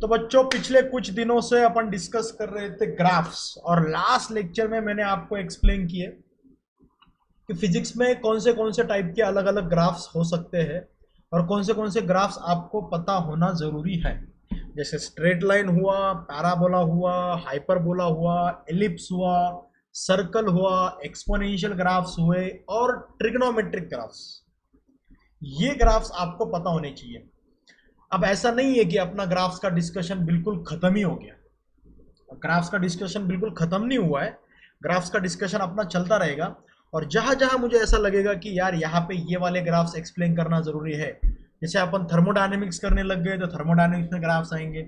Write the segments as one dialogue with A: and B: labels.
A: तो बच्चों पिछले कुछ दिनों से अपन डिस्कस कर रहे थे ग्राफ्स, और लास्ट लेक्चर में मैंने आपको एक्सप्लेन किए कि फिजिक्स में कौन से टाइप के अलग अलग ग्राफ्स हो सकते हैं और कौन से ग्राफ्स आपको पता होना जरूरी है। जैसे स्ट्रेट लाइन हुआ, पैराबोला हुआ, हाइपरबोला हुआ, एलिप्स हुआ, सर्कल हुआ, एक्सपोनेंशियल ग्राफ्स हुए और ट्रिग्नोमेट्रिक ग्राफ्स। ये ग्राफ्स आपको पता होने चाहिए। अब ऐसा नहीं है कि अपना ग्राफ्स का डिस्कशन बिल्कुल खत्म ही हो गया। ग्राफ्स का डिस्कशन बिल्कुल खत्म नहीं हुआ है, ग्राफ्स का डिस्कशन अपना चलता रहेगा। और जहां जहां मुझे ऐसा लगेगा कि यार यहाँ पे ये वाले ग्राफ्स एक्सप्लेन करना जरूरी है, जैसे अपन थर्मोडायनेमिक्स करने लग गए तो थर्मोडायनेमिक्स में ग्राफ्स आएंगे,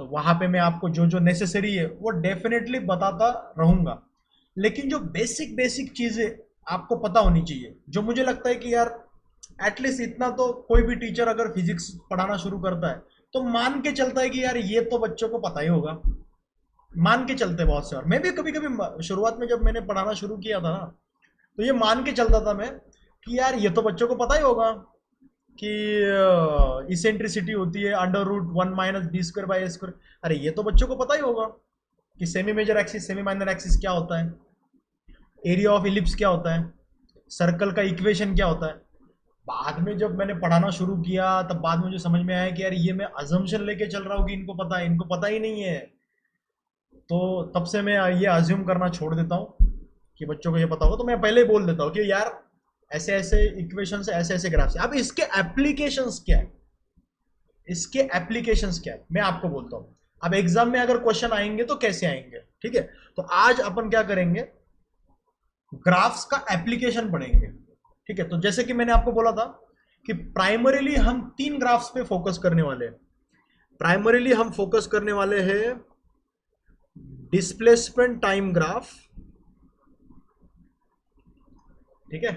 A: तो वहां पे मैं आपको जो जो नेसेसरी है वो डेफिनेटली बताता रहूंगा। लेकिन जो बेसिक बेसिक चीजें आपको पता होनी चाहिए, जो मुझे लगता है कि यार एटलीस्ट इतना तो कोई भी टीचर अगर फिजिक्स पढ़ाना शुरू करता है तो मान के चलता है कि यार ये तो बच्चों को पता ही होगा, मान के चलते बहुत से। और मैं भी कभी कभी शुरुआत में जब मैंने पढ़ाना शुरू किया था ना, तो ये मान के चलता था मैं कि यार ये तो बच्चों को पता ही होगा कि इसेंट्रिसिटी होती है अंडर रूट 1 - b² / a²। अरे ये तो बच्चों को पता ही होगा कि semi major axis semi minor axis क्या होता है, एरिया ऑफ इलिप्स क्या होता है, सर्कल का इक्वेशन क्या होता है। बाद में जब मैंने पढ़ाना शुरू किया तब बाद में मुझे समझ में आया कि यार ये मैं अजम्पशन लेके चल रहा हूँ कि इनको पता है, इनको पता ही नहीं है। तो तब से मैं ये अज्यूम करना छोड़ देता हूँ कि बच्चों को ये पता होगा, तो मैं पहले ही बोल देता हूँ कि यार ऐसे ऐसे इक्वेशन से ऐसे ऐसे ग्राफ्स। अब इसके एप्लीकेशंस क्या है, इसके एप्लीकेशंस क्या है मैं आपको बोलता हूँ। अब एग्जाम में अगर क्वेश्चन आएंगे तो कैसे आएंगे, ठीक है। तो आज अपन क्या करेंगे, ग्राफ्स का एप्लीकेशन पढ़ेंगे, ठीक है। तो जैसे कि मैंने आपको बोला था कि प्राइमरीली हम 3 ग्राफ्स पे फोकस करने वाले हैं। प्राइमरीली हम फोकस करने वाले हैं डिस्प्लेसमेंट टाइम ग्राफ, ठीक है,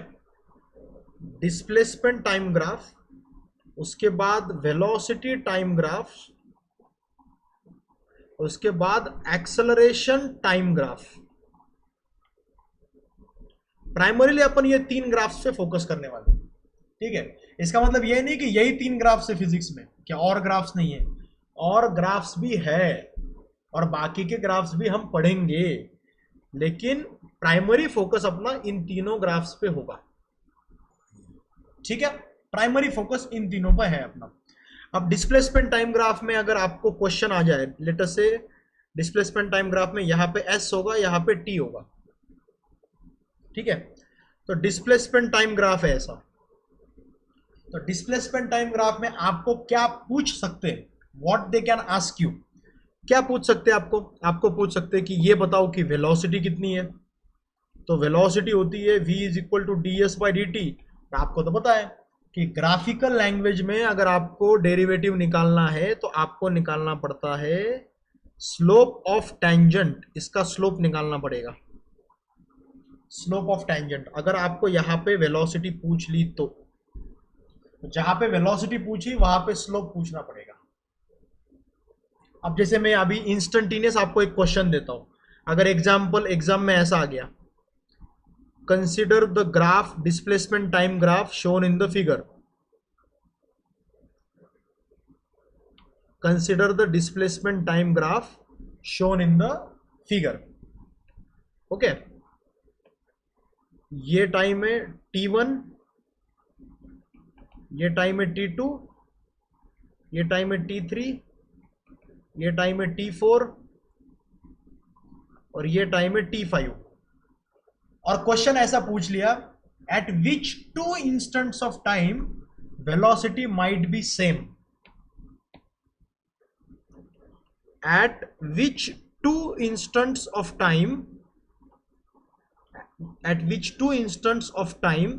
A: डिस्प्लेसमेंट टाइम ग्राफ, उसके बाद वेलोसिटी टाइम ग्राफ, उसके बाद एक्सेलरेशन टाइम ग्राफ। प्राइमरीली अपन ये 3 ग्राफ्स पे फोकस करने वाले हैं, ठीक है। इसका मतलब ये नहीं कि यही 3 ग्राफ्स है फिजिक्स में, क्या और ग्राफ्स नहीं है, और ग्राफ्स भी है और बाकी के ग्राफ्स भी हम पढ़ेंगे, लेकिन प्राइमरी फोकस अपना इन तीनों ग्राफ्स पे होगा, ठीक है। प्राइमरी फोकस इन तीनों पर है अपना। अब डिस्प्लेसमेंट टाइम ग्राफ में अगर आपको क्वेश्चन आ जाए, लेट अस से डिस्प्लेसमेंट टाइम ग्राफ में यहां पे एस होगा, यहां पे टी होगा, ठीक है। तो डिस्प्लेसमेंट टाइम ग्राफ है ऐसा। तो डिस्प्लेसमेंट टाइम ग्राफ में आपको क्या पूछ सकते हैं, what they can ask you, क्या पूछ सकते हैं आपको, आपको पूछ सकते हैं कि ये बताओ कि वेलोसिटी कितनी है। तो वेलोसिटी होती है v = ds/dt। आपको तो पता है कि ग्राफिकल लैंग्वेज में अगर आपको डेरिवेटिव निकालना है तो आपको निकालना पड़ता है स्लोप ऑफ टेंजेंट, इसका स्लोप निकालना पड़ेगा, स्लोप ऑफ टेंजेंट। अगर आपको यहां पे वेलोसिटी पूछ ली तो जहां पे वेलोसिटी पूछी वहां पे स्लोप पूछना पड़ेगा। अब जैसे मैं अभी इंस्टेंटेनियस आपको एक क्वेश्चन देता हूं, अगर एग्जाम में ऐसा आ गया, consider the graph displacement time graph shown in the figure, consider the displacement time graph shown in the figure, okay. ये टाइम है t1, ये टाइम है t2, ये टाइम है t3, ये टाइम है t4 और ये टाइम है t5। और क्वेश्चन ऐसा पूछ लिया, eight which 2 instants of time velocity might be same, eight which 2 instants of time, at which 2 instants of time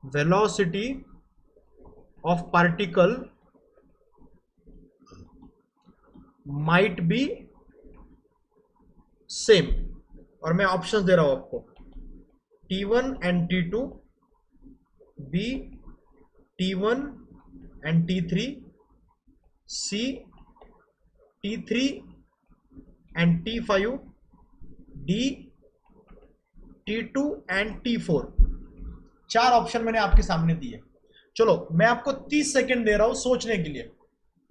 A: velocity of particle might be same। और मैं ऑप्शंस दे रहा हूं आपको, t1 and t2, b t1 and t3, c t3 and t5, D T2 and T4। 4 option मैंने आपके सामने दिए। चलो मैं आपको 30 सेकंड दे रहा हूं सोचने के लिए,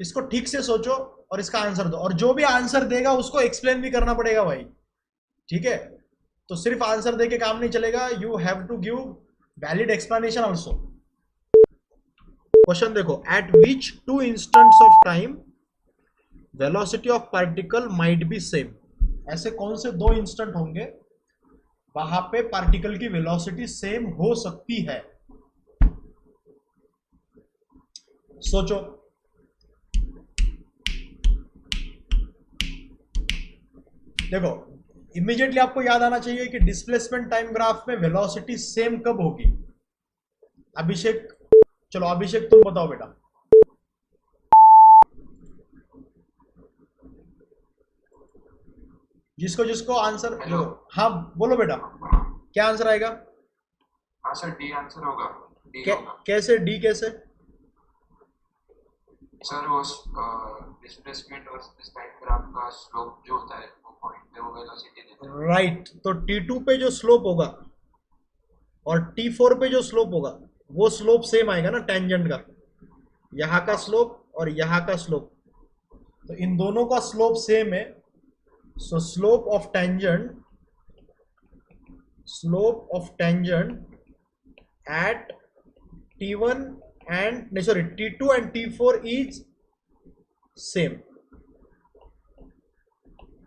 A: इसको ठीक से सोचो और इसका आंसर दो, और जो भी आंसर देगा उसको एक्सप्लेन भी करना पड़ेगा भाई, ठीक है? तो सिर्फ आंसर देके काम नहीं चलेगा, you have to give valid explanation also. Question देखो, at which two instants of time velocity of particle might be same. ऐसे कौन से दो इंस्टेंट होंगे वहां पे पार्टिकल की वेलोसिटी सेम हो सकती है? सोचो। देखो, इमीडिएटली आपको याद आना चाहिए कि डिस्प्लेसमेंट टाइम ग्राफ में वेलोसिटी सेम कब होगी? अभिषेक, चलो अभिषेक तुम बताओ बेटा। जिसको जिसको आंसर, हाँ बोलो बेटा, क्या आंसर आएगा?
B: हाँ सर, डी आंसर होगा। डी होगा।
A: कैसे डी कैसे?
B: सर वो डिस्प्लेसमेंट और टाइम ग्राफ का स्लोप जो होता है वो पॉइंट पे वो वेलोसिटी देता है।
A: राइट, तो T2 पे जो स्लोप होगा और T4 पे जो स्लोप होगा वो स्लोप सेम आएगा ना, टेंजेंट का, यहाँ का स्लोप और यहाँ का स्लोप, तो इन दोनों का स्लोप सेम है। सो slope of tangent at T1 and नहीं sorry T2 and T4 is same,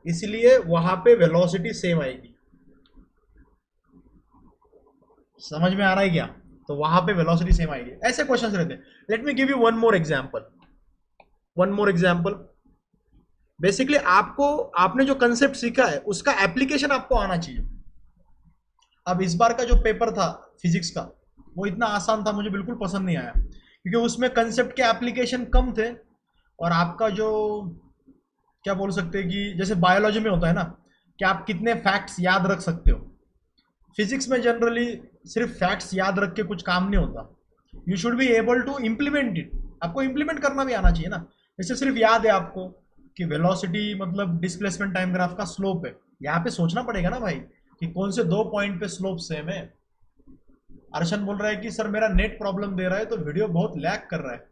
A: इसलिए वहां पे वेलोसिटी सेम आएगी। समझ में आ रहा है क्या? तो वहां पे वेलोसिटी सेम आएगी। ऐसे क्वेश्चंस रहते हैं। Late me give you one more example. Basically आपने जो कंसेप्ट सीखा है उसका एप्लीकेशन आपको आना चाहिए। अब इस बार का जो पेपर था फिजिक्स का वो इतना आसान था, मुझे बिल्कुल पसंद नहीं आया, क्योंकि उसमें कंसेप्ट के एप्लीकेशन कम थे, और आपका जो क्या बोल सकते हैं कि जैसे बायोलॉजी में होता है ना कि आप कितने फैक्ट्स याद रख सकते हो, फिजिक्स में जनरली सिर्फ फैक्ट्स याद रख के कुछ काम नहीं होता। You should be able to implement it, आपको इम्प्लीमेंट करना भी आना चाहिए ना। जैसे सिर्फ याद है आपको कि वेलोसिटी मतलब डिस्प्लेसमेंट टाइम ग्राफ का स्लोप है, यहाँ पे सोचना पड़ेगा ना भाई कि कौन से दो पॉइंट पे स्लोप सेम है। अर्शन बोल रहा है कि सर मेरा नेट प्रॉब्लम दे रहा है तो वीडियो बहुत लैग कर रहा है।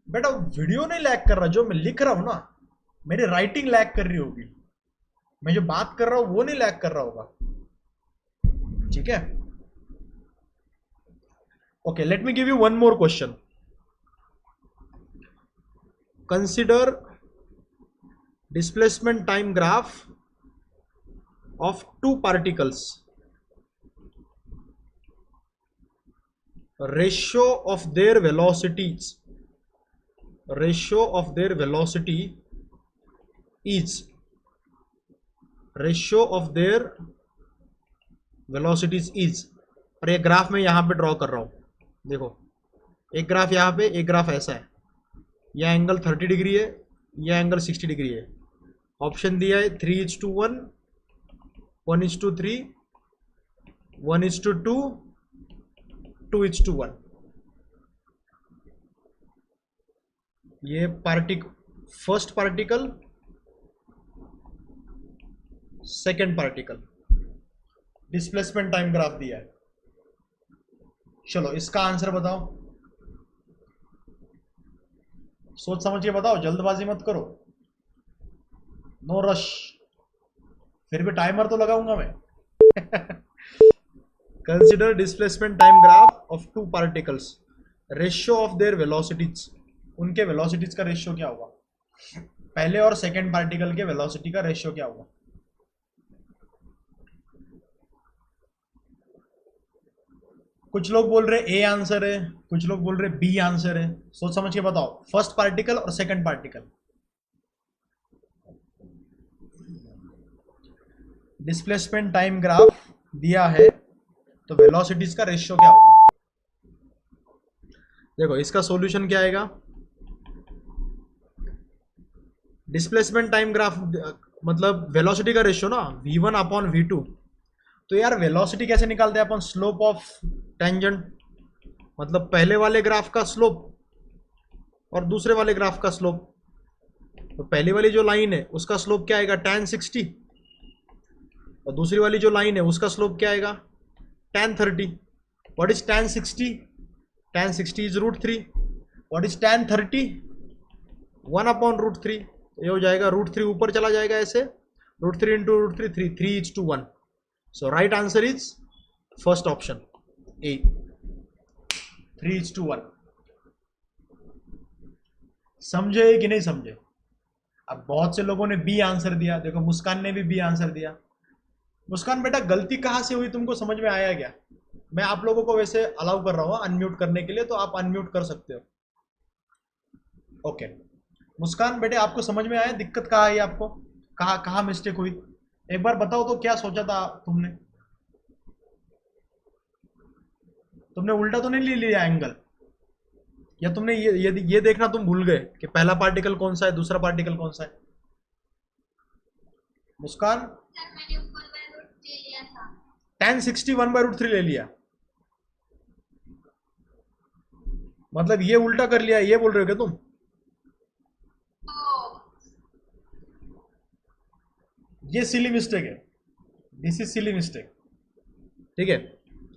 A: बेटा वीडियो नहीं लैग कर रहा, जो मैं लिख रहा हूं ना, मेरी राइटिंग लैग कर रही होगी, मैं जो बात कर रहा हूं वो नहीं लैग कर रहा होगा, ठीक है? Okay, let me give you one more question. Consider displacement time graph of two particles, ratio of their velocity is और ये ग्राफ मैं यहां पे ड्रॉ कर रहा हूं। देखो, एक ग्राफ यहां पे, एक ग्राफ ऐसा है, यह एंगल 30 डिग्री है, यह एंगल 60 डिग्री है। ऑप्शन दिया है 3:1, 1:3, 1:2, 2:1। ये first particle, second particle, displacement time graph दिया है। चलो इसका आंसर बताओ, सोच समझ के बताओ, जल्दबाजी मत करो, नो रश। फिर भी टाइमर तो लगाऊंगा मैं। Consider displacement time graph of two particles, ratio of their velocities, उनके वेलोसिटीज का रेशियो क्या होगा? पहले और सेकेंड पार्टिकल के वेलोसिटी का रेशियो क्या होगा? कुछ लोग बोल रहे ए आंसर है, कुछ लोग बोल रहे बी आंसर है। सोच समझ के बताओ, फर्स्ट पार्टिकल और second particle, displacement time graph दिया है तो वेलोसिटीज का रेशियो क्या होगा? देखो इसका सॉल्यूशन क्या आएगा? डिस्प्लेसमेंट टाइम ग्राफ मतलब वेलोसिटी का रेशियो ना, v1/v2। तो यार वेलोसिटी कैसे निकालते हैं अपन? स्लोप ऑफ टेंजेंट, मतलब पहले वाले ग्राफ का स्लोप और दूसरे वाले ग्राफ का स्लोप। तो पहली वाली जो लाइन है उसका स्लोप क्या आएगा? tan 60, और दूसरी वाली जो लाइन है उसका स्लोप क्या आएगा? tan 30। What is tan 60? tan 60 is √3। What is tan 30? 1/√3, ये हो जाएगा √3 ऊपर चला जाएगा ऐसे, √3 into √3 3:1। So right answer is first option A, 3:1। समझे कि नहीं समझे? अब बहुत से लोगों ने बी आंसर दिया, देखो मुस्कान ने भी बी आंसर दिया। मुस्कान बेटा गलती कहां से हुई तुमको समझ में आया क्या? मैं आप लोगों को वैसे अलाउ कर रहा हूं अनम्यूट करने के लिए, तो आप अनम्यूट कर सकते हो। ओके मुस्कान बेटे आपको समझ में आया दिक्कत कहाँ आई आपको, कहाँ कहाँ मिस्टेक हुई? एक बार बताओ तो क्या सोचा था तुमने? तुमने उल्टा तो नहीं ले लिया एंगल, या तुमने ये देखना तुम भूल गए कि पहला पार्टिकल कौन सा है दूसरा पार्टिकल कौन सा है? मुस्कान
C: सर मैंने ऊपर बाय रूट ले लिया था।
A: tan 60 1/√3 ले लिया, मतलब ये उल्टा कर लिया, ये बोल रहे हो क्या तुम? ये सिली मिस्टेक है, दिस इज सिली मिस्टेक। ठीक है,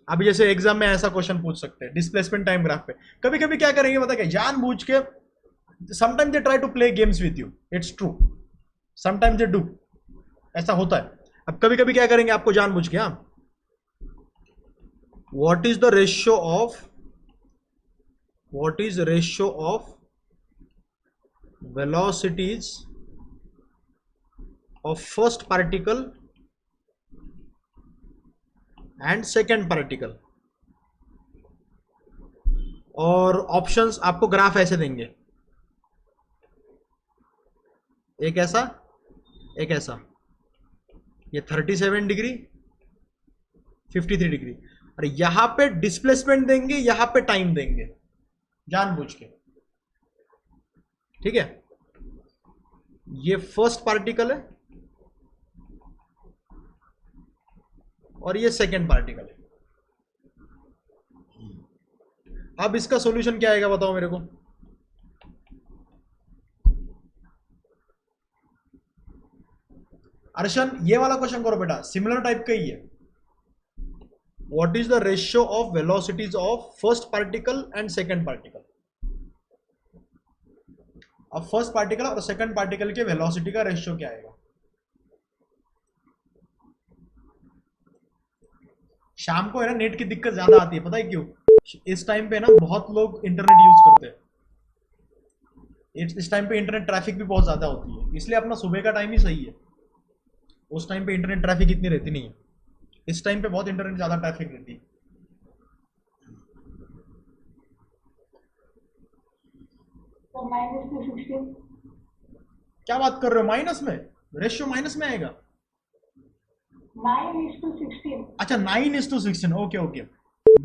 A: अब जैसे एग्जाम में ऐसा क्वेश्चन पूछ सकते हैं डिस्प्लेसमेंट टाइम ग्राफ पे, कभी कभी क्या करेंगे पता क्या, जानबूझ के, sometimes they try to play games with you, it's true, sometimes they do, ऐसा होता है। अब कभी कभी क्या करेंगे आपको जानबूझ के, हाँ, what is the ratio of velocities of first particle and second particle, और ऑप्शंस आपको ग्राफ ऐसे देंगे, एक ऐसा एक ऐसा, ये 37 डिग्री 53 डिग्री, और यहां पे डिस्प्लेसमेंट देंगे, यहां पे टाइम देंगे जानबूझ के। ठीक है, ये फर्स्ट पार्टिकल है और ये सेकेंड पार्टिकल है। अब इसका सॉल्यूशन क्या आएगा बताओ मेरे को? अर्शन ये वाला क्वेश्चन करो बेटा, सिमिलर टाइप का ही है। What is the ratio of velocities of first particle and second particle? अब फर्स्ट पार्टिकल और सेकंड पार्टिकल के वेलोसिटी का रेशियो क्या आएगा? शाम को है ना नेट की दिक्कत ज्यादा आती है, पता है क्यों? इस टाइम पे ना बहुत लोग इंटरनेट यूज करते हैं, इस टाइम पे इंटरनेट ट्रैफिक भी बहुत ज्यादा होती है, इसलिए अपना सुबह का टाइम ही सही है। उस टाइम पे इंटरनेट ट्रैफिक इतनी रहती नहीं है, इस टाइम पे बहुत इंटरनेट ज्यादा ट्रैफिक रहती है।
D: तो -216।
A: क्या बात कर रहे हो, माइनस में? रेशियो माइनस में आएगा?
D: 9:16।
A: अच्छा 9:16, ओके ओके,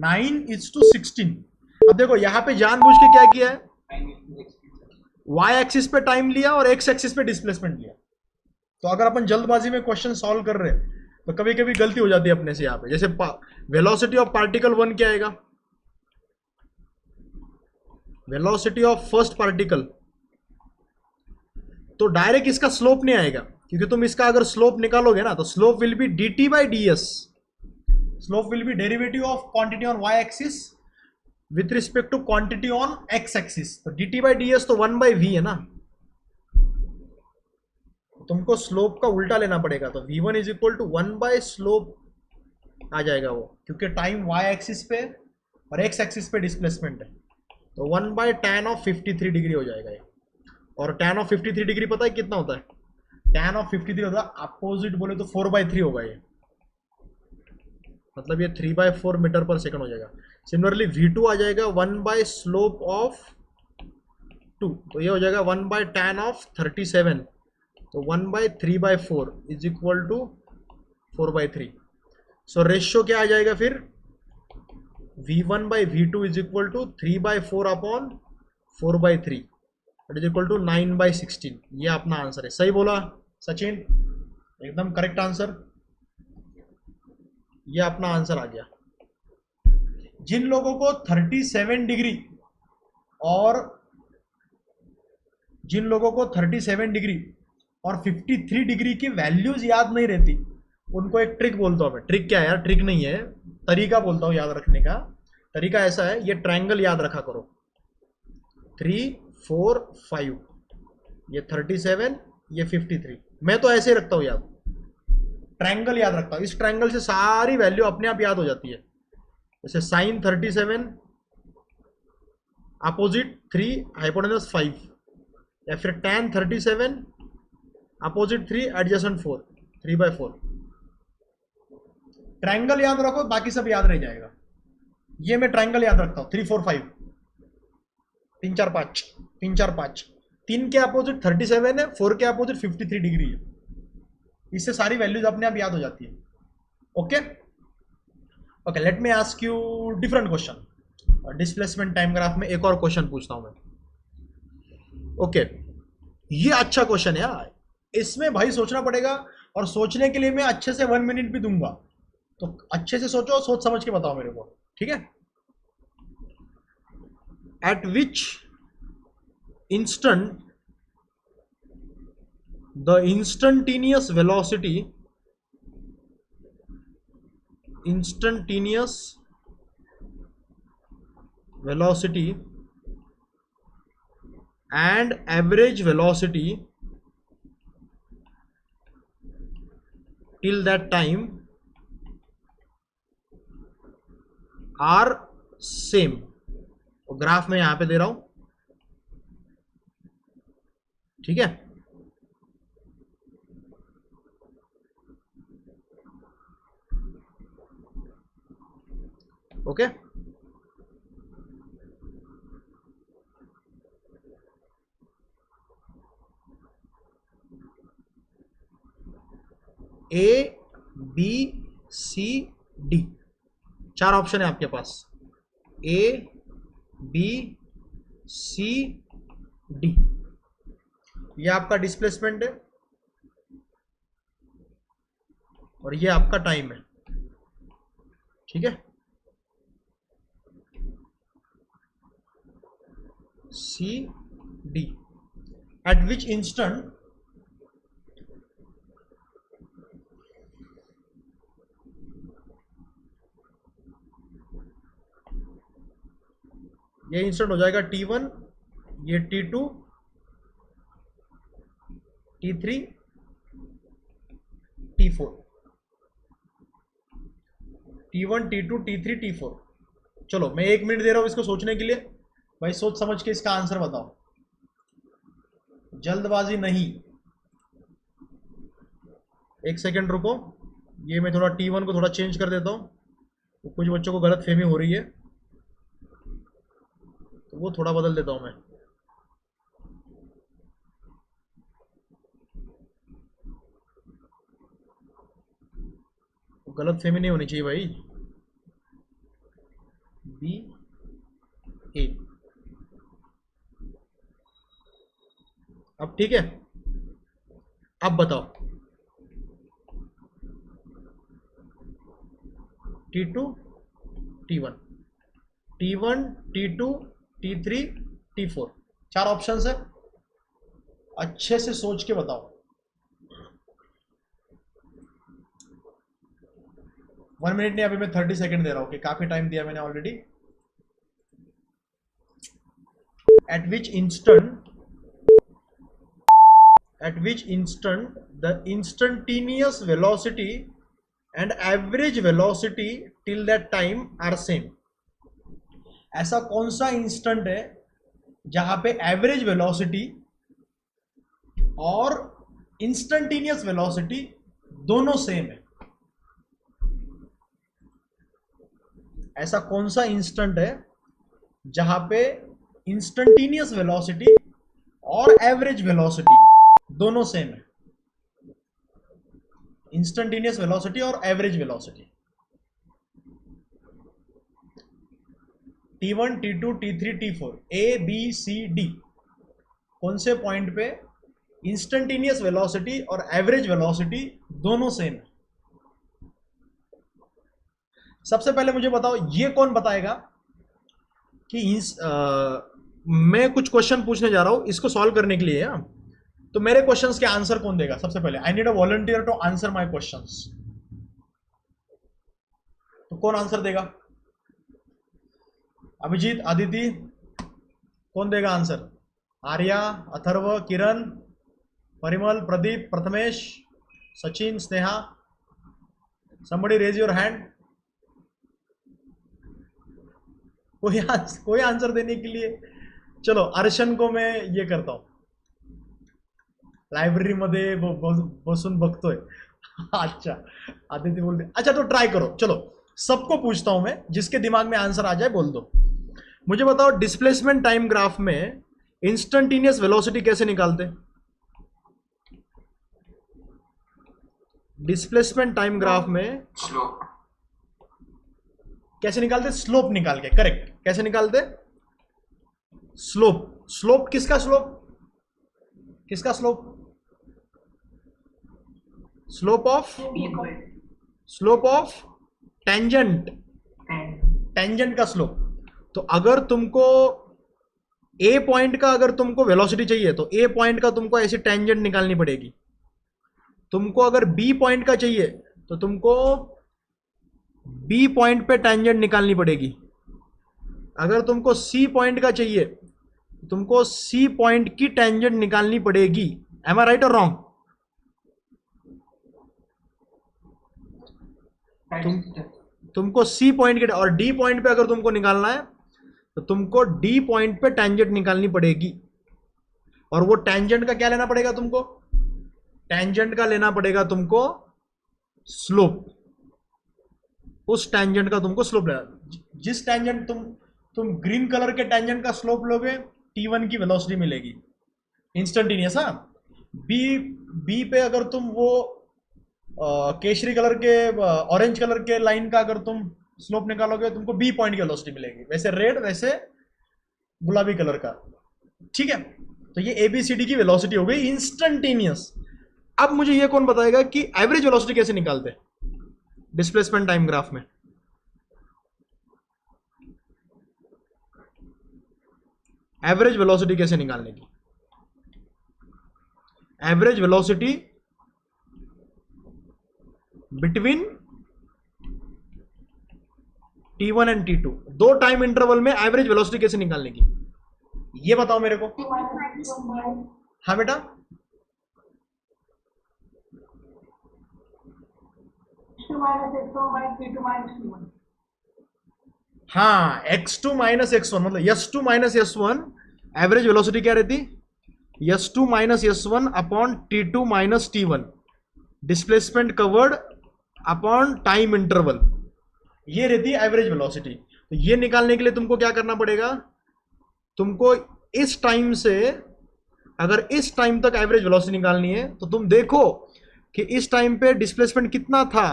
A: 9:16। अब देखो यहाँ पे जानबूझ के क्या किया है, y एक्सिस पे टाइम लिया और x एक्सिस पे डिस्प्लेसमेंट लिया। तो अगर अपन जल्दबाजी में क्वेश्चन सॉल्व कर रहे हैं तो कभी कभी गलती हो जाती है अपने से। यहाँ पे जैसे वेलोसिटी ऑफ पार्टिकल 1 क्या आएगा, वेलोसिटी ऑफ फर्स्ट पार्टिकल, तो डायरेक्ट इसका स्लोप नहीं आएगा, क्योंकि तुम इसका अगर स्लोप निकालोगे ना तो slope will be dt/ds, slope will be derivative of quantity on y axis with respect to quantity on x axis. तो dt/ds तो 1/v है ना, तुमको स्लोप का उल्टा लेना पड़ेगा, तो v1 इज इक्वल टू 1/स्लोप आ जाएगा वो, क्योंकि टाइम y एक्सिस पे और x एक्सिस पे डिस्प्लेसमेंट है, तो 1/tan ऑफ 53 डिग्री हो जाएगा ये। और tan ऑफ 53 डिग्री पता है कितना होता है? tan ऑफ 53 होता है, अपोजिट बोले तो 4/3 होगा ये, मतलब ये 3/4 मीटर पर सेकंड हो जाएगा। सिमिलरली v2 आ जाएगा 1/स्लोप ऑफ 2, तो ये हो जाएगा 1/tan ऑफ 37, तो 1/3/4 is equal to 4/3। So ratio क्या आ जाएगा फिर, v1/v2 is equal to 3/4 upon 4/3, it is equal to 9/16। ये अपना आंसर है। सही बोला सचिन, एकदम करेक्ट आंसर, ये अपना आंसर आ गया। जिन लोगों को 37 डिग्री और 53 डिग्री की वैल्यूज याद नहीं रहती, उनको एक ट्रिक बोलता हूं मैं। ट्रिक क्या है यार, ट्रिक नहीं है, तरीका बोलता हूं याद रखने का। तरीका ऐसा है, ये ट्रायंगल याद रखा करो, 3 4 5, ये 37, ये 53। मैं तो ऐसे ही रखता हूँ याद, ट्रायंगल याद रखता हूँ, इस ट्रायंगल से सारी वैल्यू अपने आप याद हो जाती है। जैसे साइन 37 अपोजिट 3 हाइपोटेनस 5, या फिर tan 37 अपोजिट 3 एडजेसेंट 4, 3/4। ट्रायंगल याद रखो, बाकी सब याद रह जाएगा। ये मैं ट्रायंगल याद रखता हूँ, 3 4 5, 3 4 5, 3 4 5। 3 के अपोजिट 37 है, 4 के अपोजिट 53 डिग्री है। इससे सारी वैल्यूज अपने आप याद हो जाती है। Okay okay, let me ask you different question. Displacement time graph में एक और क्वेश्चन पूछता हूं मैं। ओके, ये अच्छा क्वेश्चन है यार, इसमें भाई सोचना पड़ेगा, और सोचने के लिए मैं अच्छे से 1 मिनट भी दूंगा, तो अच्छे से सोचो, सोच समझ के बताओ मेरे को, ठीक है। Eight which instant the instantaneous velocity and average velocity till that time are same। तो ग्राफ में यहां पे दे रहा हूं, ठीक है। Okay, A B C D, 4 option है आपके पास, ए बी सी डी। ये आपका डिस्प्लेसमेंट है और ये आपका टाइम है, ठीक है। C D, at which instant ये इंस्टेंट हो जाएगा T1, ये T2, T3, T4, T1, T2, T3, T4। चलो मैं 1 मिनट दे रहा हूं इसको सोचने के लिए, भाई सोच समझ के इसका आंसर बताओ, जल्दबाजी नहीं। 1 सेकेंड रुको, ये मैं थोड़ा T1 को थोड़ा चेंज कर देता हूं, तो कुछ बच्चों को गलत फहमी हो रही है, तो वो थोड़ा बदल देता हूं मैं। तो गलत फहमी नहीं होनी चाहिए भाई। बी ए, अब ठीक है, अब बताओ T2, T1, T1, T2, T3, T4, 4 options है, अच्छे से सोच के बताओ। 1 मिनट नहीं, अभी मैं 30 सेकेंड दे रहा हूं, कि काफी टाइम दिया मैंने already. At which instant the instantaneous velocity and average velocity till that time are same. ऐसा कौन सा इंस्टेंट है जहां पे एवरेज वेलोसिटी और इंस्टेंटेनियस वेलोसिटी दोनों सेम है। ऐसा कौन सा इंस्टेंट है जहां पे इंस्टेंटेनियस वेलोसिटी और एवरेज वेलोसिटी दोनों सेम है। इंस्टेंटेनियस वेलोसिटी और average velocity, T1, T2, T3, T4, A, B, C, D, कौन से पॉइंट पे इंस्टेंटेनियस वेलोसिटी और एवरेज वेलोसिटी दोनों सेम है। सबसे पहले मुझे बताओ, ये कौन बताएगा कि मैं कुछ क्वेश्चन पूछने जा रहा हूं, इसको सॉल्व करने के लिए, तो मेरे क्वेश्चंस के आंसर कौन देगा? सबसे पहले I need a volunteer to answer my questions. तो कौन आंसर देगा? अभिजीत, अदिति, कौन देगा answer? Arya, Atharva, Kiran, Parimal, Pradeep, Prathamesh, Sachin, Sneha, somebody raise your hand. कोई आंसर देने के लिए? चलो अर्शन को मैं ये करता हूं, लायब्ररी मध्ये बसून बघतोय. अच्छा आदित्य बोलते, अच्छा तो ट्राई करो. चलो सबको पूछता हूं मैं, जिसके दिमाग में आंसर आ जाए बोल दो. मुझे बताओ डिस्प्लेसमेंट टाइम ग्राफ में इंस्टेंटेनियस वेलोसिटी कैसे निकालते? डिस्प्लेसमेंट टाइम ग्राफ में
B: स्लोप.
A: कैसे निकालते? स्लोप निकाल के. करेक्ट. कैसे निकालते? स्लोप. स्लोप किसका स्लोप? किसका slope? Slope of tangent. Tangent का स्लोप. तो अगर तुमको ए पॉइंट का अगर तुमको वेलोसिटी चाहिए तो ए पॉइंट का तुमको ऐसी टेंजेंट निकालनी पड़ेगी. तुमको अगर बी पॉइंट का चाहिए तो तुमको बी पॉइंट पे टेंजेंट निकालनी पड़ेगी. अगर तुमको सी पॉइंट का चाहिए तो तुमको सी पॉइंट की टेंजेंट निकालनी पड़ेगी. एम आई राइट और रॉन्ग? तुमको सी पॉइंट के और डी पॉइंट पे अगर तुमको निकालना है तो तुमको डी पॉइंट पे टेंजेंट निकालनी पड़ेगी. और वो टेंजेंट का क्या लेना पड़ेगा तुमको? टेंजेंट का लेना पड़ेगा तुमको स्लोप. उस टेंजेंट का तुमको स्लोप लेना. जिस टेंजेंट तुम ग्रीन कलर के टेंजेंट का स्लोप लोगे T1 की वेलोसिटी मिलेगी इंस्टेंटेनियस. हाँ, बी पे अगर तुम वो केशरी कलर के ऑरेंज कलर के लाइन का अगर तुम स्लोप निकालोगे तुमको बी पॉइंट की वेलोसिटी मिलेगी. वैसे रेड, वैसे गुलाबी कलर का. ठीक है, तो ये ABCD की वेलोसिटी हो गई इंस्टेंटेनियस. अब मुझे ये कौन बताएगा कि एवरेज वेलोसिटी कैसे निकालते हैं डिस्प्लेसमेंट टाइम ग्राफ में? एवरेज वेलोसिटी कैसे निकालने की? Average velocity between T1 and T2, दो टाइम इंटरवल में एवरेज वेलोसिटी कैसे निकालने की, ये बताओ मेरे को. हाँ बेटा, हाँ x2 माइनस x1 मतलब s2 minus s1 average velocity क्या रहती? s2 minus s1 upon T2 minus T1 displacement covered upon time interval, ये रहती है एवरेज वेलोसिटी. तो ये निकालने के लिए तुमको क्या करना पड़ेगा? तुमको इस टाइम से अगर इस टाइम तक एवरेज वेलोसिटी निकालनी है तो तुम देखो कि इस टाइम पे डिस्प्लेसमेंट कितना था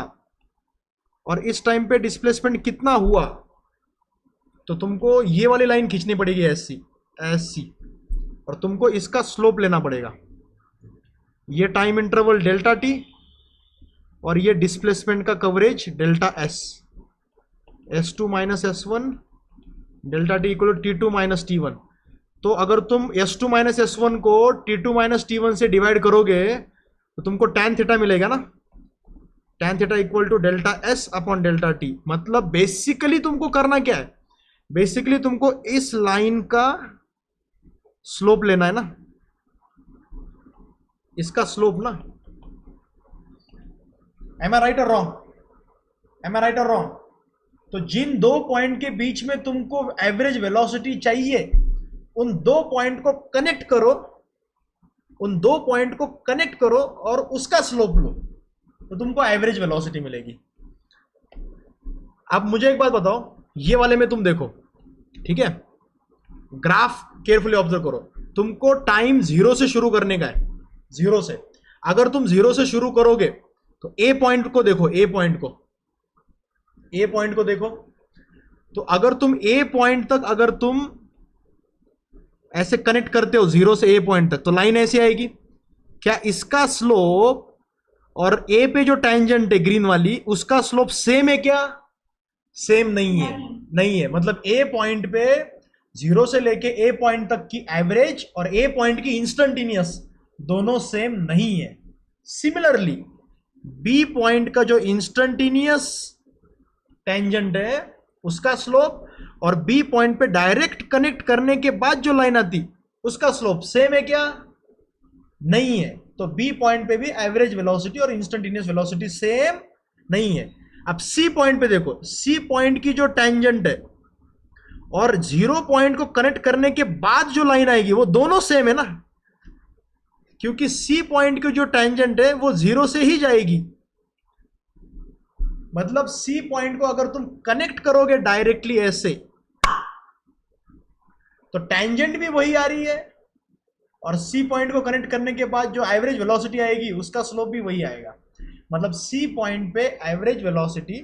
A: और इस टाइम पे डिस्प्लेसमेंट कितना हुआ. तो तुमको ये वाली लाइन खींचनी पड़ेगी एससी और तुमको इसका स्लोप लेना पड़ेगा. ये टाइम इंटरवल डेल्टा टी और ये डिस्प्लेसमेंट का coverage delta S. S2 minus S1 delta T equal T2 minus T1. तो अगर तुम S2 माइनस S1 को T2 माइनस T1 से डिवाइड करोगे तो तुमको tan थीटा मिलेगा ना. tan theta equal to delta S upon delta T. मतलब बेसिकली तुमको करना क्या है? बेसिकली तुमको इस लाइन का स्लोप लेना है ना, इसका स्लोप ना. एम आई राइट और रॉन्ग? एम आई राइट और रॉन्ग? तो जिन दो पॉइंट के बीच में तुमको एवरेज वेलोसिटी चाहिए उन दो पॉइंट को कनेक्ट करो, उन दो पॉइंट को कनेक्ट करो और उसका स्लोप लो तो तुमको एवरेज वेलोसिटी मिलेगी. अब मुझे एक बात बताओ, ये वाले में तुम देखो, ठीक है, ग्राफ केयरफुली ऑब्जर्व करो. तुमको टाइम जीरो से शुरू करने का है, जीरो से. अगर तुम जीरो से शुरू करोगे तो ए पॉइंट को देखो, ए पॉइंट को देखो. तो अगर तुम ए पॉइंट तक अगर तुम ऐसे कनेक्ट करते हो जीरो से ए पॉइंट तक तो लाइन ऐसी आएगी. क्या इसका स्लोप और ए पे जो टेंजेंट है ग्रीन वाली उसका स्लोप सेम है क्या? सेम नहीं है. नहीं है. मतलब ए पॉइंट पे जीरो से लेके ए पॉइंट तक की एवरेज और ए पॉइंट की इंस्टेंटेनियस दोनों सेम नहीं है. सिमिलरली बी पॉइंट का जो इंस्टेंटेनियस टेंजेंट है उसका स्लोप और बी पॉइंट पे डायरेक्ट कनेक्ट करने के बाद जो लाइन आती उसका स्लोप सेम है क्या? नहीं है। तो बी पॉइंट पे भी एवरेज वेलोसिटी और इंस्टेंटेनियस वेलोसिटी सेम नहीं है। अब सी पॉइंट पे देखो, सी पॉइंट की जो टेंजेंट है और जीरो पॉइंट को कनेक्ट करने के बाद जो लाइन आएगी वो दोनों सेम है ना, क्योंकि सी पॉइंट की जो टेंजेंट है वो जीरो से ही जाएगी। मतलब सी पॉइंट को अगर तुम कनेक्ट करोगे डायरेक्टली ऐसे, तो टेंजेंट भी वही आ रही है और सी पॉइंट को कनेक्ट करने के बाद जो एवरेज वेलोसिटी आएगी उसका स्लोप भी वही आएगा। मतलब सी पॉइंट पे एवरेज वेलोसिटी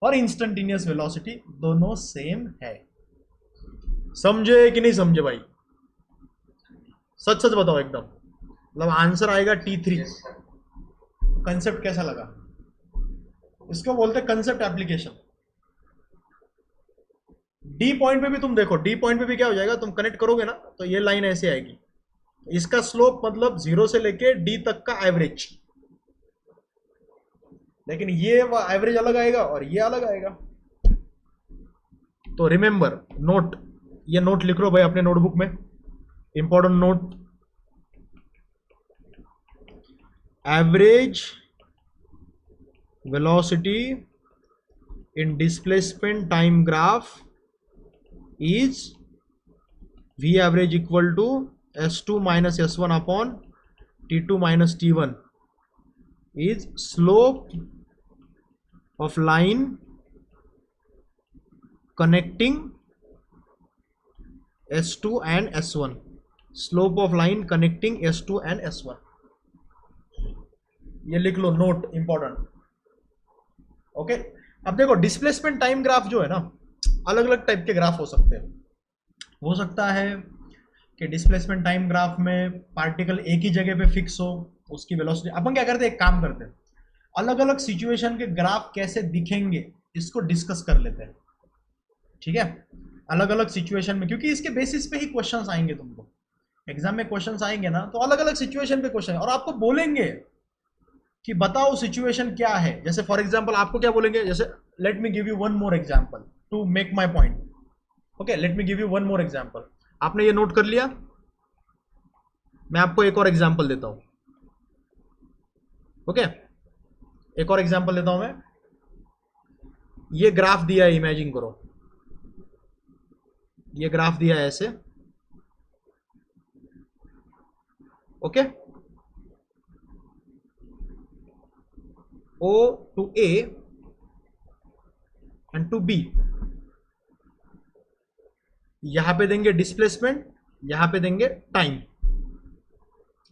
A: और इंस्टेंटेनियस वेलोसिटी दोनों सेम है। समझे कि नहीं समझे भाई? सच सच बताओ एकदम। मतलब आंसर आएगा T3।
B: Yes sir.
A: कंसेप्ट कैसा लगा? इसको बोलते हैं कंसेप्ट एप्लीकेशन। डी पॉइंट पे भी तुम देखो, डी पॉइंट पे भी क्या हो जाएगा, तुम कनेक्ट करोगे ना तो ये लाइन ऐसे आएगी, इसका स्लोप मतलब जीरो से लेके डी तक का एवरेज, लेकिन ये एवरेज अलग आएगा और ये अलग आएगा। तो रिमेंबर, नोट, ये नोट लिख लो भाई अपने नोटबुक में, important note. Average velocity in displacement time graph is V average equal to S2 minus S1 upon T2 minus T1 is slope of line connecting S2 and S1, slope of line connecting S2 and S1। ये लिख लो, note important. Okay, अब देखो displacement time graph जो है ना, अलग अलग type के ग्राफ हो सकते हैं। हो सकता है कि डिस्प्लेसमेंट टाइम ग्राफ में पार्टिकल एक ही जगह पे फिक्स हो, उसकी वेलोसिटी। अपन क्या करते हैं, एक काम करते हैं, अलग अलग सिचुएशन के ग्राफ कैसे दिखेंगे इसको डिस्कस कर लेते हैं। ठीक है, अलग अलग सिचुएशन में, क्योंकि इसके बेसिस पे ही क्वेश्चंस आएंगे। तुमको एग्जाम में क्वेश्चंस आएंगे ना, तो अलग अलग सिचुएशन पे क्वेश्चन, और आपको बोलेंगे कि बताओ सिचुएशन क्या है। जैसे फॉर एग्जाम्पल आपको क्या बोलेंगे, जैसे let me give you one more example to make my point. Okay, let me give you one more example. आपने ये नोट कर लिया, मैं आपको एक और एग्जाम्पल देता हूं। ओके, एक और एग्जाम्पल देता हूं मैं। ये ग्राफ दिया है, इमेजिन करो, ये ग्राफ दिया है ऐसे। Okay, O to A and to B, यहां पे देंगे डिस्प्लेसमेंट, यहां पे देंगे टाइम।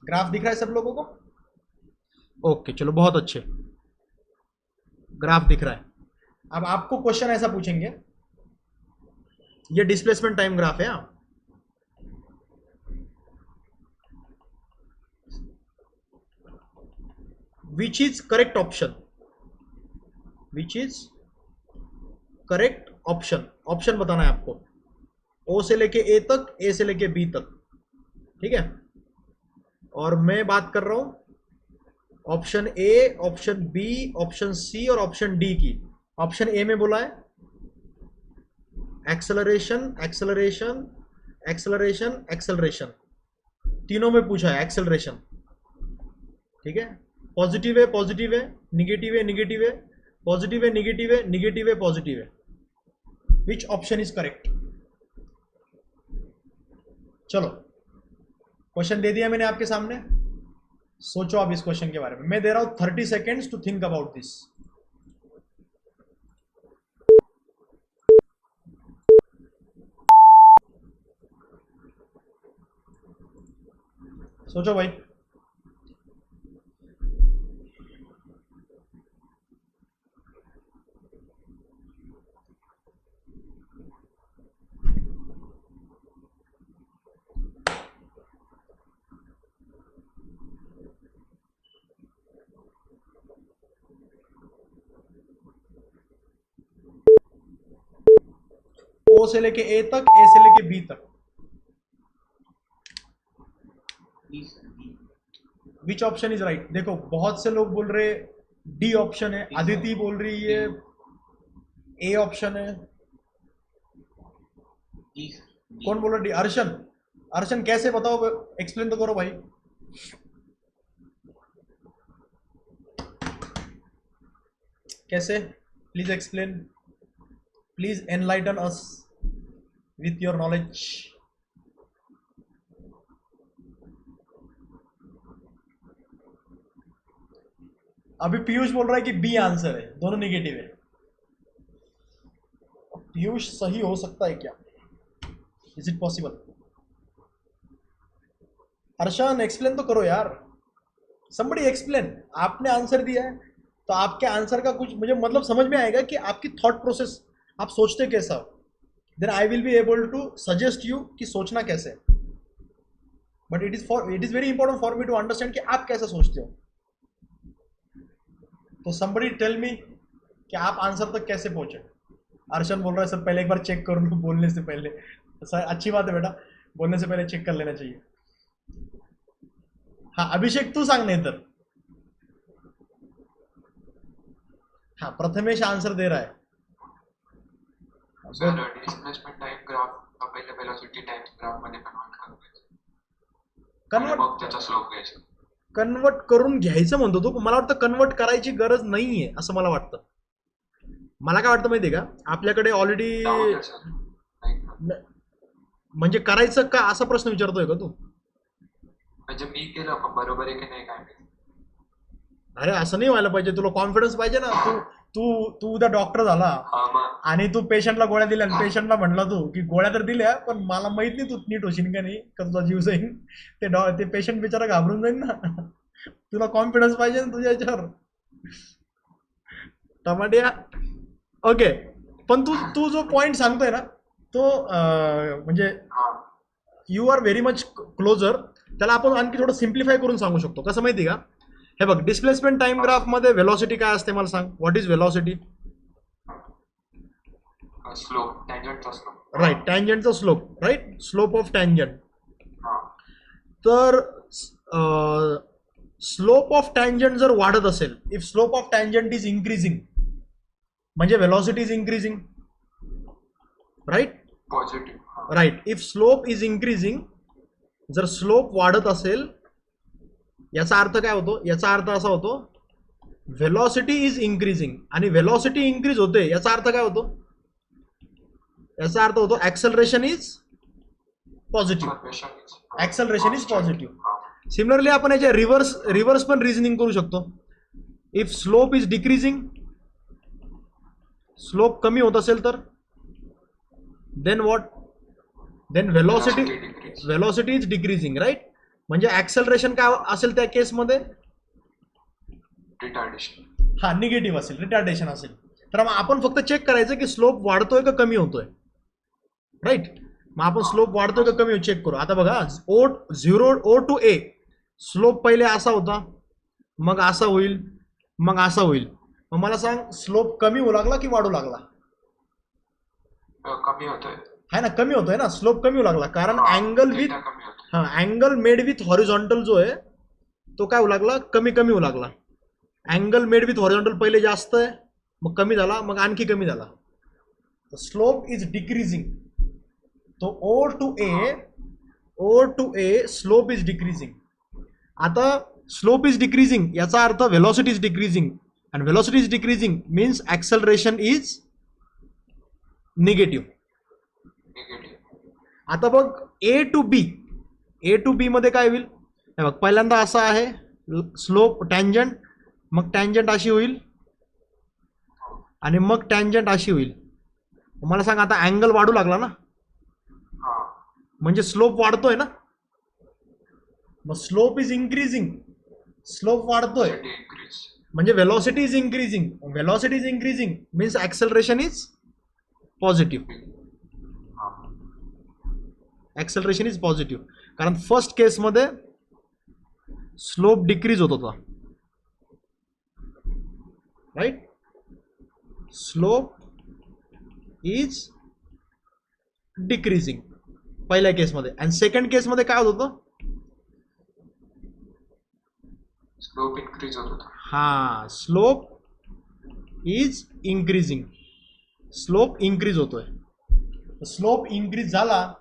A: ग्राफ दिख रहा है सब लोगों को? ओके, चलो बहुत अच्छे, ग्राफ दिख रहा है। अब आपको क्वेश्चन ऐसा पूछेंगे, ये डिस्प्लेसमेंट टाइम ग्राफ है, which is correct option, which is correct option. Option बताना है आपको, ओ से लेके ए तक, ए से लेके बी तक। ठीक है, और मैं बात कर रहा हूं option A, option B, option C और ऑप्शन डी की। ऑप्शन ए में बोला है एक्सेलरेशन, एक्सेलरेशन, एक्सेलरेशन, एक्सेलरेशन, तीनों में पूछा है एक्सेलरेशन। ठीक है, पॉजिटिव है, पॉजिटिव है, निगेटिव है, निगेटिव है, पॉजिटिव है, निगेटिव है, निगेटिव है, पॉजिटिव है। Which option is correct? चलो, क्वेश्चन दे दिया मैंने आपके सामने, सोचो आप इस क्वेश्चन के बारे में। मैं दे रहा हूं 30 seconds to think about this. सोचो भाई। ओ से लेके ए तक, ए से लेके बी तक। Which option is right? देखो बहुत से लोग बोल रहे डी ऑप्शन है, अदिति बोल रही है ए ऑप्शन है। कौन बोल रहा डी? अर्शन, अर्शन कैसे बताओ, एक्सप्लेन तो करो भाई। कैसे, please explain, please enlighten us with your knowledge. अभी पीयूष बोल रहा है कि बी आंसर है, दोनों निगेटिव है। पीयूष सही हो सकता है क्या, is it possible? Arshan explain तो करो यार, समबडी एक्सप्लेन। आपने आंसर दिया है तो आपके आंसर का कुछ मुझे मतलब समझ में आएगा कि आपकी थॉट प्रोसेस, आप सोचते कैसा हो, then I will be able to suggest you कि सोचना कैसे। But it is very important for me to understand कि आप कैसा सोचते हो। तो समबडी टेल मी कि आप आंसर तक कैसे पहुंचे। अर्शन बोल रहा है सर पहले एक बार चेक कर लो बोलने से पहले। सर अच्छी बात है बेटा, बोलने से पहले चेक कर लेना चाहिए। हाँ अभिषेक तू सांग नाही तर। हाँ प्रथमेश आंसर दे रहा है।
B: सर डिस्प्लेसमेंट टाइप ग्राफ पहिले वेलोसिटी टाइप ग्राफ मध्ये
A: कन्वर्ट
B: मग त्याचा स्लोप घ्यायचा।
A: कन्वर्ट करून घ्यायचं म्हणतो तू, मला वाटतं कन्वर्ट करायची गरज नाहीये असं मला वाटतं। मला काय वाटतं माहितीये का, आपल्याकडे ऑलरेडी
B: Doubt असेल.
A: म्हणजे करायचं का असा प्रश्न विचारतोय का तू?
B: म्हणजे मी केलं पण बरोबर आहे की नाही काय माहिती.
A: अरे असं नाही व्हायला पाहिजे, तुला कॉन्फिडन्स पाहिजे ना। तू तू तू उद्या डॉक्टर झाला
B: हा मग
A: आणि तू पेशंटला गोळ्या दिल्या आणि पेशंटला म्हणला तू की गोळ्या तर दिल्या पण मला माहित नाही तू नीट होशील का नाही, का तुझा जीव जाईल, ते पेशंट बिचारा घाबरून जाईल ना। तुला कॉन्फिडन्स पाहिजे ना तुझ्या याच्यावर, टमाट्या। ओके, पण तू तू जो पॉइंट सांगतोय ना तो म्हणजे
B: हा
A: you are very much closer. त्याला आपण आणखी थोडं सिम्प्लिफाय करून सांगू शकतो। कसं माहिती का, हे बघ डिस्प्लेसमेंट टाइम ग्राफ मध्ये वेलॉसिटी काय असते मला सांग, व्हॉट इज वेलॉसिटी?
B: स्लोप टँजंटचा स्लोप.
A: राईट, टँजंटचा slope, right, slope of tangent.
B: हा
A: तर स्लोप ऑफ टँजंट जर वाढत असेल, if slope of tangent is increasing म्हणजे velocity is increasing, right
B: positive.
A: Right. If slope is increasing, जर स्लोप वाढत असेल याचा अर्थ काय होतो, याचा अर्थ असा होतो व्हेलॉसिटी इज इंक्रीजिंग, आणि व्हेलॉसिटी इंक्रीज होते याचा अर्थ काय होतो, याचा अर्थ होतो acceleration is positive, acceleration is positive. Similarly आपण याच्या रिव्हर्स पण रिझनिंग करू शकतो। If slope is decreasing, slope कमी होत असेल तर then what, then velocity is decreasing, right. म्हणजे ऍक्सेलरेशन काय असेल त्या केसमध्ये,
B: रिटार्डेशन.
A: हा निगेटिव्ह असेल, रिटार्डेशन असेल। तर मग आपण फक्त चेक करायचं की स्लोप वाढतोय का कमी होतोय, राईट। मग आपण स्लोप वाढतोय का कमी चेक करू। आता बघा O टू A स्लोप पहिले असा होता, मग असा होईल, मग असा होईल। मग मला सांग स्लोप कमी होऊ लागला की वाढू लागला?
B: कमी होतोय.
A: है ना, कमी होतोय ना, स्लोप कमी होऊ लागला, कारण अँगल विथ
B: Theta कमी होतोय.
A: हा अँगल मेड विथ हॉरिझॉन्टल जो आहे तो काय होऊ लागला, कमी कमी होऊ लागला। अँगल मेड विथ हॉरिझॉन्टल पहिले जास्त आहे, मग कमी झाला, मग आणखी कमी झाला। स्लोप इज डिक्रीजिंग, तो O to A slope is decreasing. आता स्लोप इज डिक्रीजिंग याचा अर्थ व्हेलॉसिटी इज डिक्रीजिंग, आणि velocity is decreasing means acceleration is negative.
B: Negative.
A: आता बघ ए टू बी मध्ये काय होईल, हे बघ पहिल्यांदा असा आहे स्लोप टँजंट, मग टँजंट अशी होईल आणि मग टँजंट अशी होईल। मला सांग आता अँगल वाढू लागला ना,
B: हा
A: म्हणजे स्लोप वाढतोय ना, मग स्लोप इज इंक्रीजिंग, स्लोप वाढतोय
B: increase.
A: म्हणजे velocity is increasing, velocity is increasing means acceleration is positive,
B: हा
A: ऍक्सेलरेशन इज पॉझिटिव्ह। कारण फर्स्ट केसमध्ये स्लोप डिक्रीज होत होता, राईट, स्लोप इज डिक्रीजिंग पहिल्या केसमध्ये, आणि सेकंड केसमध्ये काय होत होतं,
B: स्लोप इन्क्रीज होत होता.
A: हा slope is increasing, slope increase होतोय। स्लोप इंक्रीज झाला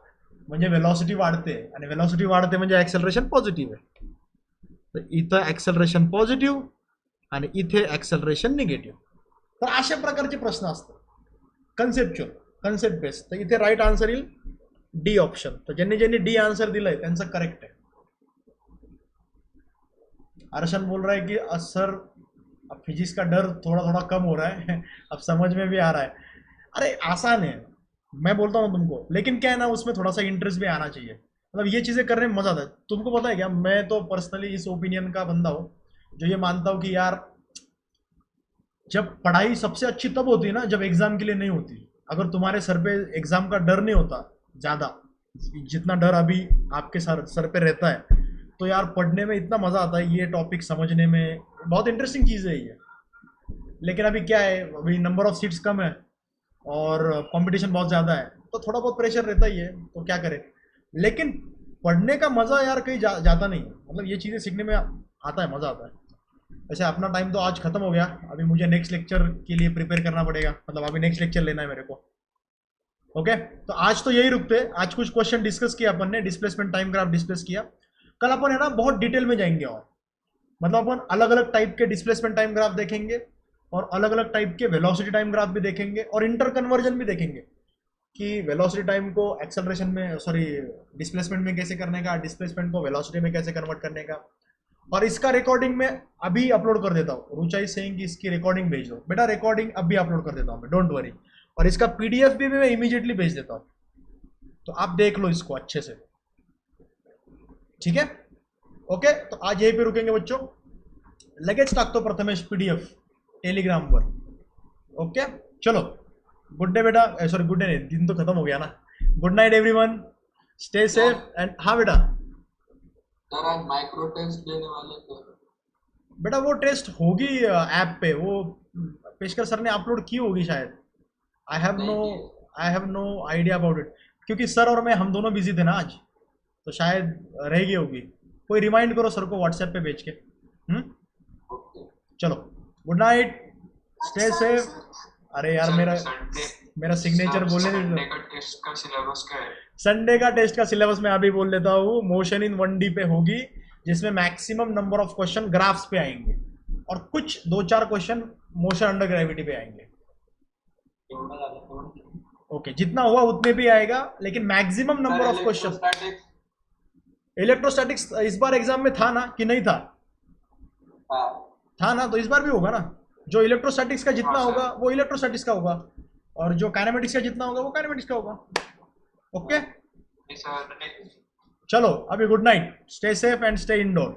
A: म्हणजे वेलॉसिटी वाढते आणि वेलॉसिटी वाढते म्हणजे ऍक्सेलरेशन पॉझिटिव्ह आहे. तर इथं ऍक्सेलरेशन पॉझिटिव्ह आणि इथे ऍक्सेलरेशन निगेटिव्ह. तर अशा प्रकारचे प्रश्न असतात कन्सेप्च्युअल, कन्सेप्ट बेस्ड. तर इथे राईट आन्सर येईल डी ऑप्शन. तर ज्यांनी ज्यांनी डी आन्सर दिलंय त्यांचं करेक्ट आहे. अर्शन बोल रहा है कि सर अब फिजिक्स का डर थोड़ा थोड़ा कम हो रहा है अब समझ में भी आ रहा है. अरे आसान है, मैं बोलता हूँ तुमको, लेकिन क्या है ना उसमें थोड़ा सा इंटरेस्ट भी आना चाहिए. मतलब ये चीज़ें करने में मजा आता है. तुमको पता है क्या, मैं तो पर्सनली इस ओपिनियन का बंदा हूँ जो ये मानता हूँ कि यार जब पढ़ाई सबसे अच्छी तब होती है ना जब एग्जाम के लिए नहीं होती. अगर तुम्हारे सर पे एग्जाम का डर नहीं होता ज़्यादा, जितना डर अभी आपके सर पे रहता है, तो यार पढ़ने में इतना मज़ा आता है, ये टॉपिक समझने में बहुत इंटरेस्टिंग चीज़ है ये. लेकिन अभी क्या है, अभी नंबर ऑफ सीट्स कम है और कंपटीशन बहुत ज़्यादा है, तो थोड़ा बहुत प्रेशर रहता ही है, तो क्या करें. लेकिन पढ़ने का मज़ा यार कहीं जाता नहीं है. मतलब ये चीज़ें सीखने में आता है, मज़ा आता है. वैसे अपना टाइम तो आज खत्म हो गया, अभी मुझे नेक्स्ट लेक्चर के लिए प्रिपेयर करना पड़ेगा. मतलब अभी नेक्स्ट लेक्चर लेना है मेरे को. ओके, तो आज तो यही रुकते हैं. आज कुछ क्वेश्चन डिस्कस किया अपन ने, डिस्प्लेसमेंट टाइम ग्राफ डिस्कस किया. कल अपन है ना बहुत डिटेल में जाएंगे और मतलब अपन अलग अलग टाइप के डिस्प्लेसमेंट टाइम ग्राफ देखेंगे और अलग अलग टाइप के वेलोसिटी टाइम ग्राफ भी देखेंगे और इंटर कन्वर्जन भी देखेंगे कि वेलोसिटी टाइम को एक्सेलरेशन में, सॉरी डिस्प्लेसमेंट में कैसे करने का, डिस्प्लेसमेंट को वेलोसिटी में कैसे कन्वर्ट करने का. और इसका रिकॉर्डिंग मैं अभी अपलोड कर देता हूँ. रुचा इज सेइंग कि इसकी रिकॉर्डिंग भेज दो. बेटा रिकॉर्डिंग अभी अपलोड कर देता हूँ मैं, डोंट वरी. और इसका पीडीएफ भी मैं इमीडिएटली भेज देता हूँ, तो आप देख लो इसको अच्छे से. ठीक है, ओके. तो आज यहीं पे रुकेंगे बच्चों. लगेच टाकतो प्रथमेश पीडीएफ टेलीग्रामवर. ओके, चलो गुड डे बेटा. सॉरी गुड डे नहीं, दिन तो खत्म हो गया ना. Good night everyone, stay safe and. हाँ बेटा.
B: सर आज माइक्रो टेस्ट देने वाले थे.
A: बेटा वो टेस्ट होगी ऐप पे, वो पेशकर सर ने अपलोड की होगी शायद. I have no idea about it, क्योंकि सर और मैं हम दोनों बिजी थे ना आज, तो शायद रह गई होगी. कोई रिमाइंड करो सर को व्हाट्सएप पे भेज के. चलो गुड नाइट, स्टे सेफ. अरे यार मेरा सिग्नेचर बोलने दे.
B: संडे का टेस्ट का सिलेबस क्या है?
A: संडे का टेस्ट का सिलेबस मैं अभी बोल देता हूँ. मोशन इन 1D पे होगी, जिसमें maximum number of question graphs पे आएंगे और कुछ 2-4 क्वेश्चन मोशन अंडर ग्रेविटी पे आएंगे. ओके, जितना हुआ उतने भी आएगा, लेकिन maximum number of question. Electrostatics इस बार एग्जाम में था ना कि नहीं था? था ना, तो इस बार भी होगा ना. जो इलेक्ट्रोस्टैटिक्स का जितना होगा वो इलेक्ट्रोस्टैटिक्स का होगा, और जो काइनेमेटिक्स का जितना होगा वो काइनेमेटिक्स का होगा. ओके, चलो अभी good night, stay safe and stay indoor.